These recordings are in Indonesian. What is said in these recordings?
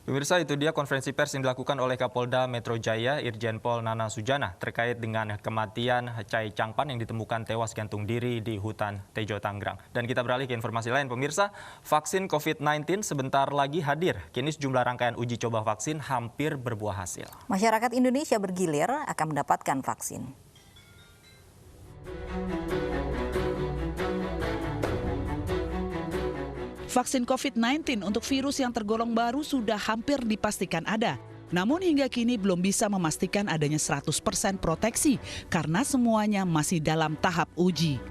Pemirsa, itu dia konferensi pers yang dilakukan oleh Kapolda Metro Jaya, Irjen Pol Nana Sujana, terkait dengan kematian Chai Changpan yang ditemukan tewas gantung diri di hutan Tejo, Tangerang. Dan kita beralih ke informasi lain, pemirsa. Vaksin COVID-19 sebentar lagi hadir. Kini sejumlah rangkaian uji coba vaksin hampir berbuah hasil. Masyarakat Indonesia bergilir akan mendapatkan vaksin. Vaksin COVID-19 untuk virus yang tergolong baru sudah hampir dipastikan ada. Namun hingga kini belum bisa memastikan adanya 100% proteksi karena semuanya masih dalam tahap uji.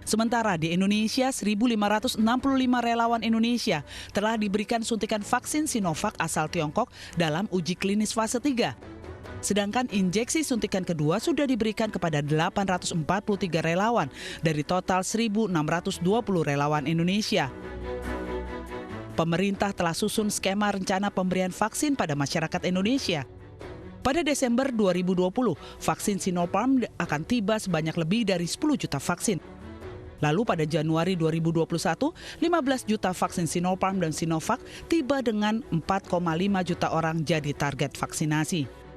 Sementara di Indonesia, 1.565 relawan Indonesia telah diberikan suntikan vaksin Sinovac asal Tiongkok dalam uji klinis fase 3. Sedangkan injeksi suntikan kedua sudah diberikan kepada 843 relawan dari total 1.620 relawan Indonesia. Pemerintah telah susun skema rencana pemberian vaksin pada masyarakat Indonesia. Pada Desember 2020, vaksin Sinopharm akan tiba sebanyak lebih dari 10 juta vaksin. Lalu pada Januari 2021, 15 juta vaksin Sinopharm dan Sinovac tiba dengan 4,5 juta orang jadi target vaksinasi.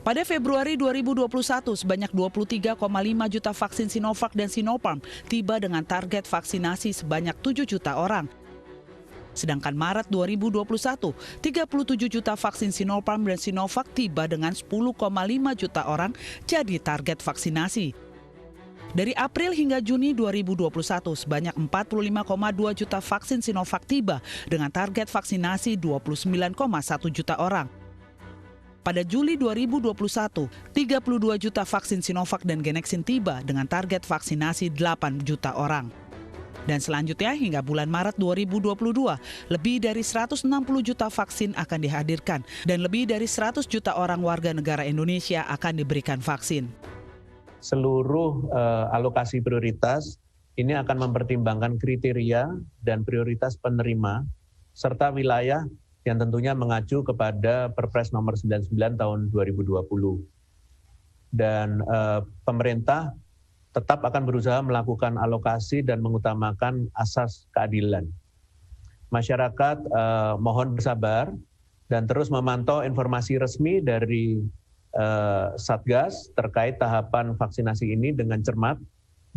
Pada Februari 2021, sebanyak 23,5 juta vaksin Sinovac dan Sinopharm tiba dengan target vaksinasi sebanyak 7 juta orang. Sedangkan Maret 2021, 37 juta vaksin Sinopharm dan Sinovac tiba dengan 10,5 juta orang jadi target vaksinasi. Dari April hingga Juni 2021, sebanyak 45,2 juta vaksin Sinovac tiba dengan target vaksinasi 29,1 juta orang. Pada Juli 2021, 32 juta vaksin Sinovac dan Genexin tiba dengan target vaksinasi 8 juta orang. Dan selanjutnya hingga bulan Maret 2022, lebih dari 160 juta vaksin akan dihadirkan dan lebih dari 100 juta orang warga negara Indonesia akan diberikan vaksin. Seluruh alokasi prioritas ini akan mempertimbangkan kriteria dan prioritas penerima serta wilayah yang tentunya mengacu kepada Perpres nomor 99 tahun 2020. Dan pemerintah tetap akan berusaha melakukan alokasi dan mengutamakan asas keadilan. Masyarakat mohon bersabar dan terus memantau informasi resmi dari Satgas terkait tahapan vaksinasi ini dengan cermat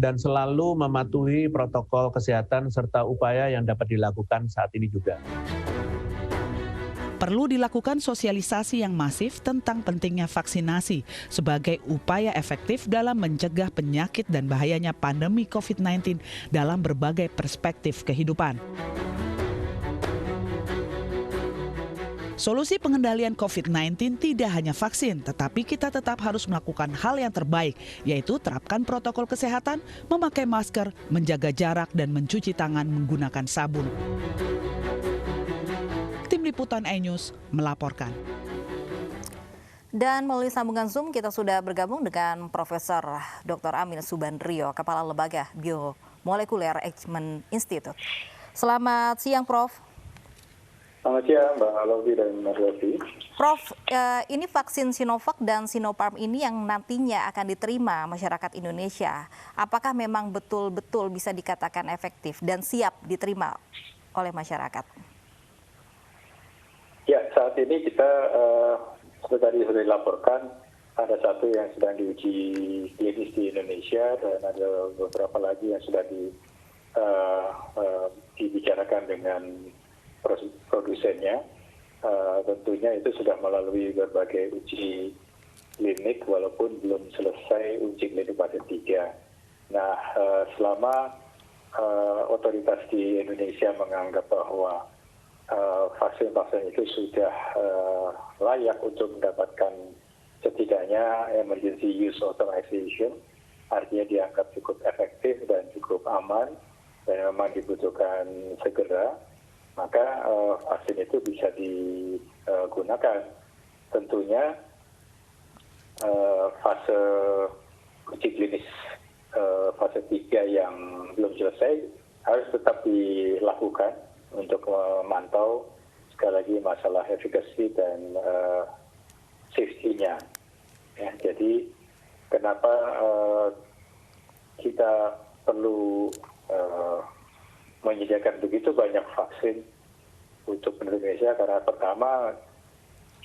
dan selalu mematuhi protokol kesehatan serta upaya yang dapat dilakukan saat ini juga. Perlu dilakukan sosialisasi yang masif tentang pentingnya vaksinasi sebagai upaya efektif dalam mencegah penyakit dan bahayanya pandemi COVID-19 dalam berbagai perspektif kehidupan. Solusi pengendalian COVID-19 tidak hanya vaksin, tetapi kita tetap harus melakukan hal yang terbaik, yaitu terapkan protokol kesehatan, memakai masker, menjaga jarak, dan mencuci tangan menggunakan sabun. Tim Liputan iNews melaporkan. Dan melalui sambungan Zoom kita sudah bergabung dengan Profesor Dr. Amin Subandrio, Kepala Lembaga Biomolekuler Eijkman Institute. Selamat siang, Prof. Selamat siang, Mbak Alofi dan Mas Yofi. Prof, ini vaksin Sinovac dan Sinopharm ini yang nantinya akan diterima masyarakat Indonesia. Apakah memang betul-betul bisa dikatakan efektif dan siap diterima oleh masyarakat? Ya, saat ini kita seperti tadi sudah dilaporkan, ada satu yang sedang diuji klinis di Indonesia dan ada beberapa lagi yang sudah dibicarakan dengan produsennya. Tentunya itu sudah melalui berbagai uji klinik walaupun belum selesai uji klinik fase 3. Nah, selama otoritas di Indonesia menganggap bahwa vaksin-vaksin itu sudah layak untuk mendapatkan setidaknya emergency use authorization, artinya dianggap cukup efektif dan cukup aman dan memang dibutuhkan segera, maka vaksin itu bisa digunakan. Tentunya fase uji klinis fase 3 yang belum selesai harus tetap dilakukan untuk memantau sekali lagi masalah efikasi dan safety-nya. Ya, jadi kenapa kita perlu menyediakan begitu banyak vaksin untuk penduduk Indonesia karena pertama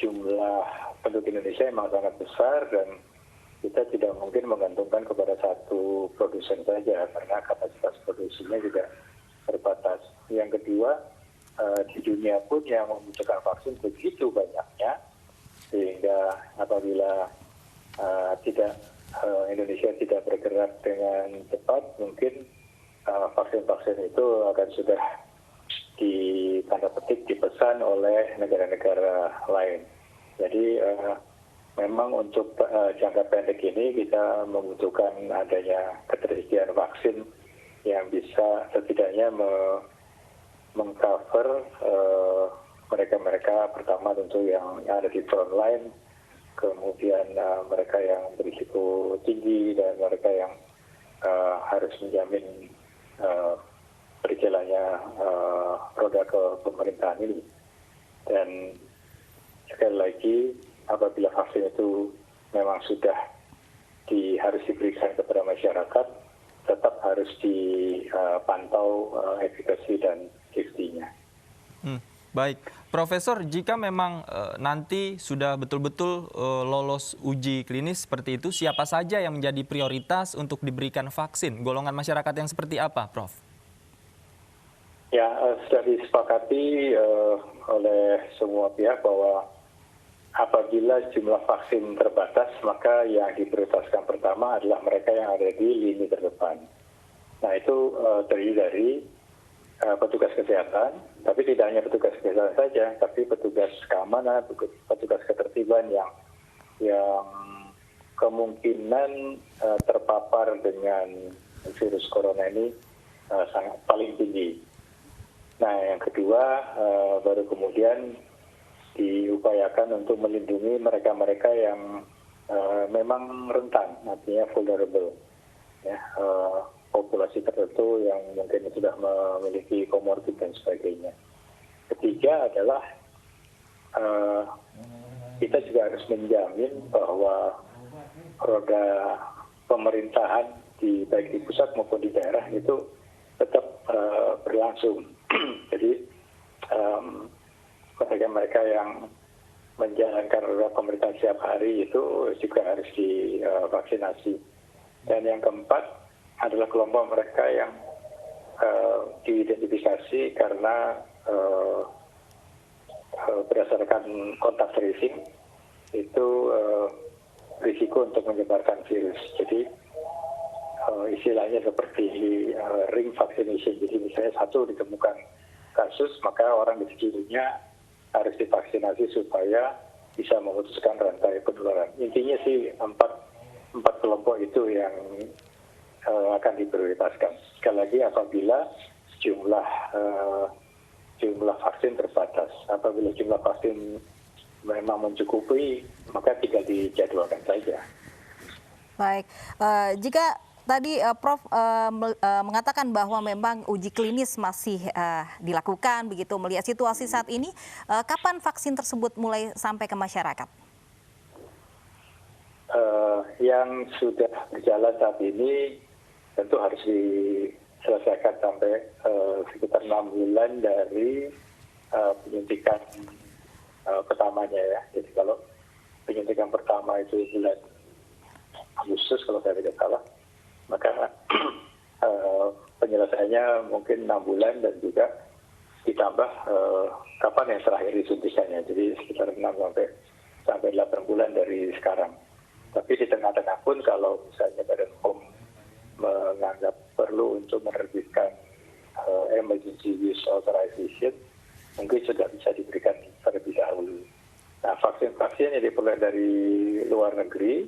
jumlah penduduk Indonesia memang sangat besar dan kita tidak mungkin menggantungkan kepada satu produsen saja karena kapasitas produksinya juga terbatas. Yang kedua, di dunia pun yang membutuhkan vaksin begitu banyaknya, sehingga apabila Indonesia tidak bergerak dengan cepat, mungkin vaksin-vaksin itu akan sudah tanda petik dipesan oleh negara-negara lain. Jadi memang untuk jangka pendek ini kita membutuhkan adanya ketersediaan vaksin yang bisa setidaknya mengcover mereka-mereka pertama tentu yang ada di front line, kemudian mereka yang berisiko tinggi dan mereka yang harus menjamin berjalannya roda ke pemerintahan ini. Dan sekali lagi, apabila vaksin itu memang sudah harus diberikan kepada masyarakat, tetap harus dipantau efikasi dan safety-nya. Baik, Profesor, jika memang nanti sudah betul-betul lolos uji klinis seperti itu, siapa saja yang menjadi prioritas untuk diberikan vaksin? Golongan masyarakat yang seperti apa, Prof? Ya, sudah disepakati oleh semua pihak bahwa apabila jumlah vaksin terbatas, maka yang diprioritaskan pertama adalah mereka yang ada di lini terdepan. Nah, itu terdiri dari petugas kesehatan, tapi tidak hanya petugas kesehatan saja, tapi petugas keamanan, petugas ketertiban yang kemungkinan terpapar dengan virus corona ini sangat paling tinggi. Nah, yang kedua, baru kemudian diupayakan untuk melindungi mereka-mereka yang memang rentan, artinya vulnerable, ya, populasi tertentu yang mungkin sudah memiliki komorbid dan sebagainya. Ketiga adalah kita juga harus menjamin bahwa roda pemerintahan baik di pusat maupun di daerah itu tetap berlangsung. Jadi mereka yang menjalankan roda pemerintahan setiap hari itu juga harus divaksinasi. Dan yang keempat adalah kelompok mereka yang diidentifikasi karena berdasarkan kontak tracing itu risiko untuk menyebarkan virus. Jadi istilahnya seperti ring vaccination. Jadi misalnya satu ditemukan kasus, maka orang di sekelilingnya harus divaksinasi supaya bisa memutuskan rantai penularan. Intinya sih empat kelompok itu yang akan diprioritaskan. Sekali lagi, apabila jumlah vaksin terbatas, apabila jumlah vaksin memang mencukupi, maka tinggal dijadwalkan saja. Baik, jika tadi Prof mengatakan bahwa memang uji klinis masih dilakukan, begitu melihat situasi saat ini, kapan vaksin tersebut mulai sampai ke masyarakat? Yang sudah berjalan saat ini tentu harus diselesaikan sampai sekitar 6 bulan dari penyuntikan pertamanya, ya. Jadi kalau penyuntikan pertama itu bulan Agustus kalau saya tidak salah, maka penyelesaiannya mungkin 6 bulan dan juga ditambah kapan yang terakhir disuntikannya, jadi sekitar 6 sampai 8 bulan dari sekarang. Tapi di tengah-tengah pun kalau misalnya Badan POM menganggap perlu untuk menerbitkan emergency use authorization, mungkin sudah bisa diberikan terlebih dahulu. Nah, vaksin-vaksin yang diperoleh dari luar negeri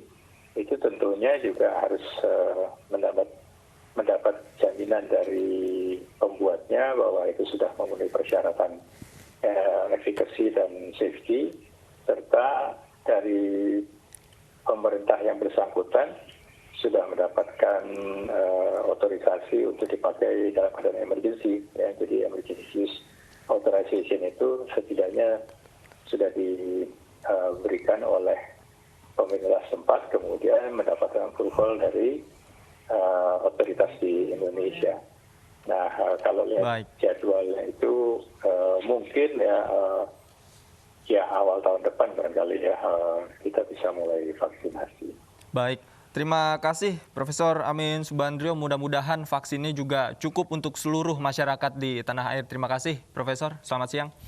itu tentunya juga harus mendapat jaminan dari pembuatnya bahwa itu sudah memenuhi persyaratan efficacy dan safety, serta dari pemerintah yang bersangkutan sudah mendapatkan otorisasi untuk dipakai dalam keadaan emergency, ya. Jadi emergency use authorization itu setidaknya sudah diberikan oleh pemerintah setempat, kemudian mendapatkan approval dari otoritas di Indonesia. Nah, kalau lihat jadwalnya itu mungkin ya awal tahun depan barangkali ya kita bisa mulai vaksinasi. Baik, terima kasih Profesor Amin Subandrio. Mudah-mudahan vaksinnya juga cukup untuk seluruh masyarakat di tanah air. Terima kasih Profesor, selamat siang.